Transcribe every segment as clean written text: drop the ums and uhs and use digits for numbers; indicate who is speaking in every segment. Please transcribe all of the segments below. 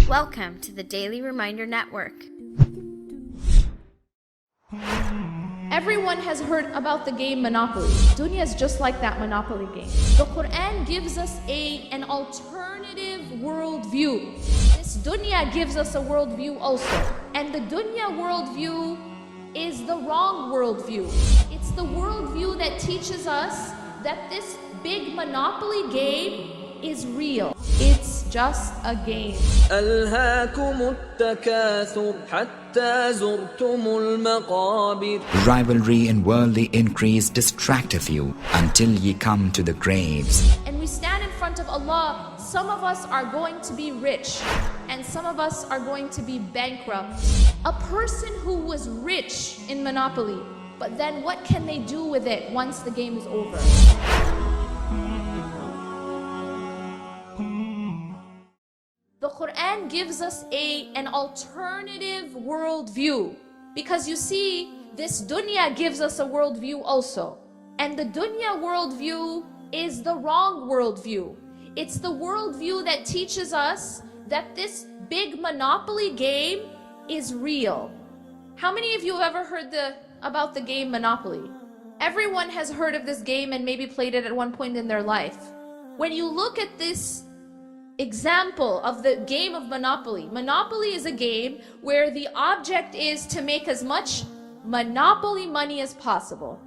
Speaker 1: Welcome to the Daily Reminder Network.
Speaker 2: Everyone has heard about the game Monopoly. Dunya is just like that Monopoly game. The Quran gives us an alternative worldview. This Dunya gives us a worldview also. And the Dunya worldview is the wrong worldview. It's the worldview that teaches us that this big Monopoly game is real. It's just a game.
Speaker 3: ألهاكم التكاثر حتى زرتم المقابر.
Speaker 4: Rivalry and worldly increase distracteth you until ye come to the graves.
Speaker 2: And we stand in front of Allah. Some of us are going to be rich and some of us are going to be bankrupt. A person who was rich in Monopoly, but then what can they do with it once the game is over? The Quran gives us an alternative worldview, because you see, this dunya gives us a worldview also. And the dunya worldview is the wrong worldview. It's the worldview that teaches us that this big Monopoly game is real. How many of you have ever heard about the game Monopoly? Everyone has heard of this game and maybe played it at one point in their life. When you look at this example of the game of Monopoly, Monopoly is a game where the object is to make as much Monopoly money as possible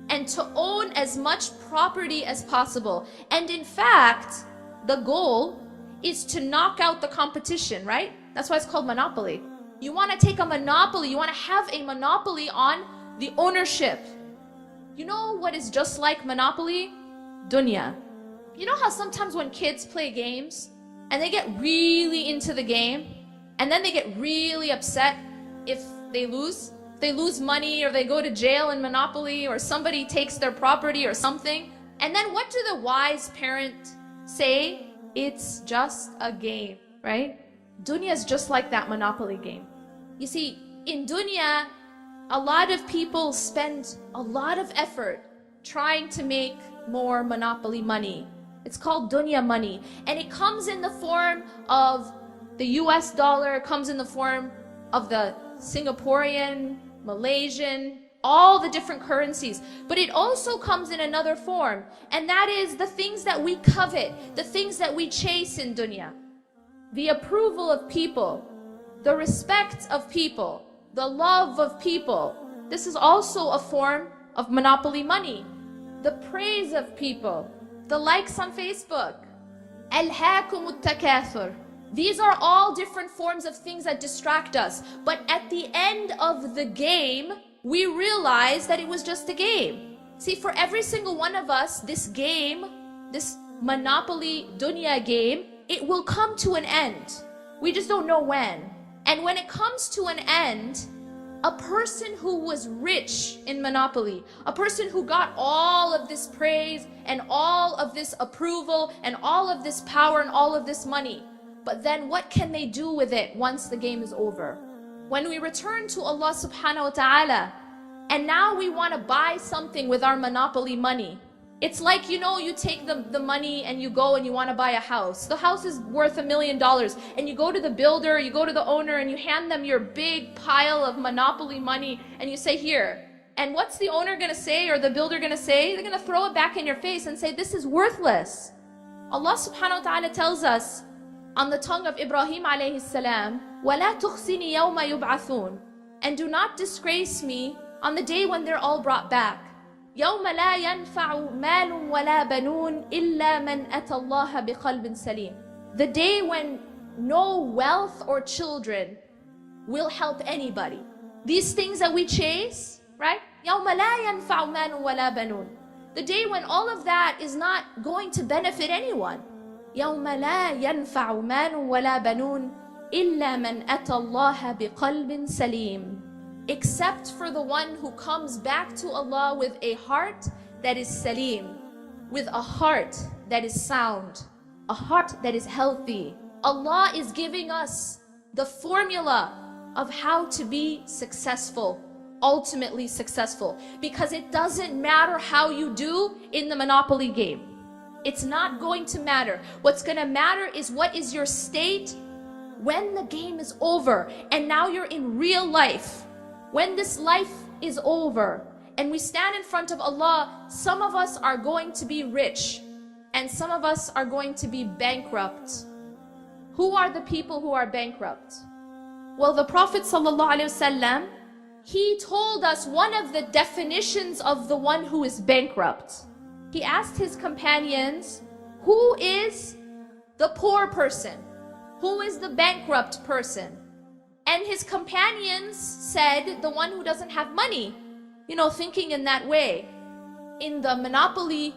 Speaker 2: and to own as much property as possible. And in fact, the goal is to knock out the competition, right? That's why it's called Monopoly. You want to take a monopoly, you want to have a monopoly on the ownership. You know what is just like Monopoly? Dunya. You know how sometimes when kids play games and they get really into the game and then they get really upset if they lose? They lose money or they go to jail in Monopoly or somebody takes their property or something. And then what do the wise parents say? It's just a game, right? Dunya is just like that Monopoly game. You see, in Dunya, a lot of people spend a lot of effort trying to make more Monopoly money. It's called Dunya money. And it comes in the form of the US dollar, it comes in the form of the Singaporean, Malaysian, all the different currencies. But it also comes in another form, and that is the things that we covet, the things that we chase in Dunya. The approval of people, the respect of people, the love of people. This is also a form of Monopoly money. The praise of people, the likes on Facebook. Alhaakum التكاثر. These are all different forms of things that distract us. But at the end of the game, we realize that it was just a game. See, for every single one of us, this game, this Monopoly Dunya game, it will come to an end. We just don't know when. And when it comes to an end, a person who was rich in Monopoly, a person who got all of this praise and all of this approval and all of this power and all of this money, but then what can they do with it once the game is over? When we return to Allah subhanahu wa ta'ala, and now we want to buy something with our Monopoly money. It's like, you know, you take the money and you go and you want to buy a house. The house is worth $1 million. And you go to the builder, you go to the owner, and you hand them your big pile of Monopoly money and you say, here. And what's the owner going to say or the builder going to say? They're going to throw it back in your face and say, this is worthless. Allah subhanahu wa ta'ala tells us on the tongue of Ibrahim alayhi salam, وَلَا تُخْزِنِي يَوْمَ يُبْعَثُونَ. And do not disgrace me on the day when they're all brought back. يَوْمَ لَا يَنْفَعُ مَالٌ وَلَا بَنُونَ إِلَّا مَنْ أَتَى اللَّهَ بِقَلْبٍ سَلِيمٍ. The day when no wealth or children will help anybody. These things that we chase, right? يَوْمَ لَا يَنْفَعُ مَالٌ وَلَا بَنُونَ. The day when all of that is not going to benefit anyone. يَوْمَ لَا يَنْفَعُ مَالٌ وَلَا بَنُونَ إِلَّا مَنْ أَتَى اللَّهَ بِقَلْبٍ سَلِيمٍ. Except for the one who comes back to Allah with a heart that is salim, with a heart that is sound, a heart that is healthy. Allah is giving us the formula of how to be successful, ultimately successful, because it doesn't matter how you do in the Monopoly game. It's not going to matter. What's going to matter is what is your state when the game is over and now you're in real life, when this life is over and we stand in front of Allah, some of us are going to be rich and some of us are going to be bankrupt. Who are the people who are bankrupt? Well, the Prophet ﷺ, he told us one of the definitions of the one who is bankrupt. He asked his companions, who is the poor person? Who is the bankrupt person? And his companions said, the one who doesn't have money. You know, thinking in that way. In the Monopoly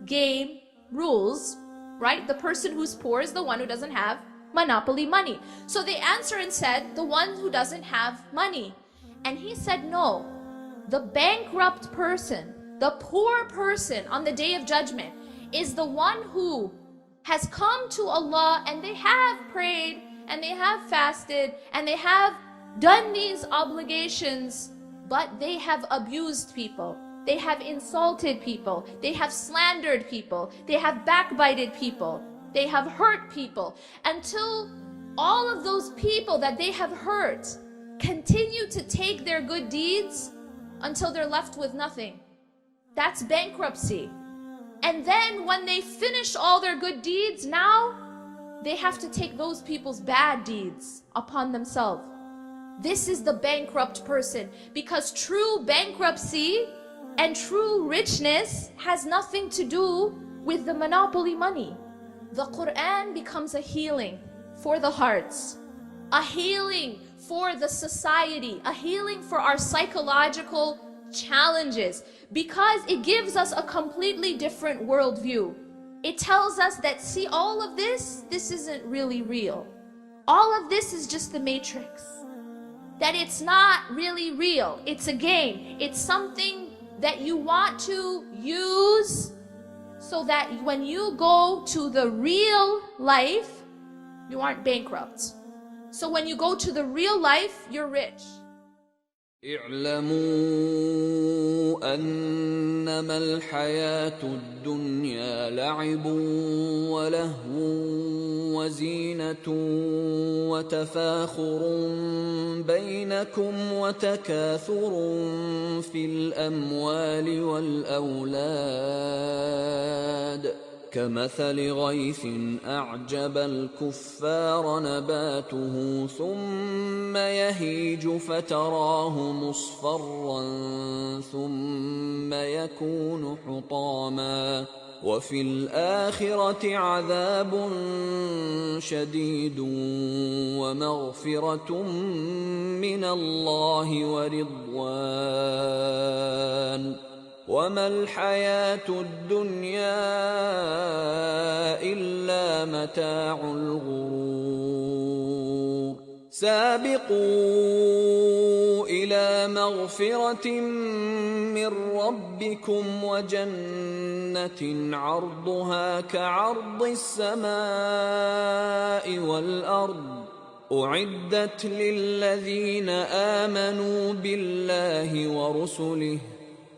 Speaker 2: game rules, right? The person who's poor is the one who doesn't have Monopoly money. So they answered and said, the one who doesn't have money. And he said, no, the bankrupt person, the poor person on the Day of Judgment is the one who has come to Allah and they have prayed and they have fasted and they have done these obligations, but they have abused people. They have insulted people. They have slandered people. They have backbited people. They have hurt people. Until all of those people that they have hurt continue to take their good deeds until they're left with nothing. That's bankruptcy. And then when they finish all their good deeds, now they have to take those people's bad deeds upon themselves. This is the bankrupt person, because true bankruptcy and true richness has nothing to do with the monopoly money. The Quran becomes a healing for the hearts, a healing for the society, a healing for our psychological challenges, because it gives us a completely different worldview. It tells us that, see, all of this isn't really real. All of this is just the matrix. That it's not really real. It's a game. It's something that you want to use so that when you go to the real life, you aren't bankrupt. So when you go to the real life, you're rich.
Speaker 3: اعلموا أنما الحياة الدنيا لعب ولهو وزينة وتفاخر بينكم وتكاثر في الأموال والأولاد كمثل غيث أعجب الكفار نباته ثم يهيج فتراه مصفرا ثم يكون حطاما وفي الآخرة عذاب شديد ومغفرة من الله ورضوان وما الحياة الدنيا إلا متاع الغرور سابقوا إلى مغفرة من ربكم وجنة عرضها كعرض السماء والأرض أعدت للذين آمنوا بالله ورسله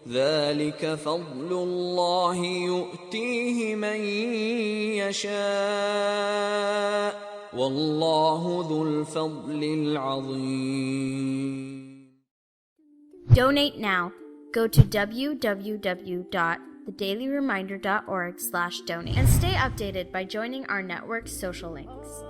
Speaker 3: ذلك فضل الله يؤتيه من يشاء والله ذو الفضل العظيم.
Speaker 1: Donate now. Go to www.thedailyreminder.org/donate and stay updated by joining our network's social links.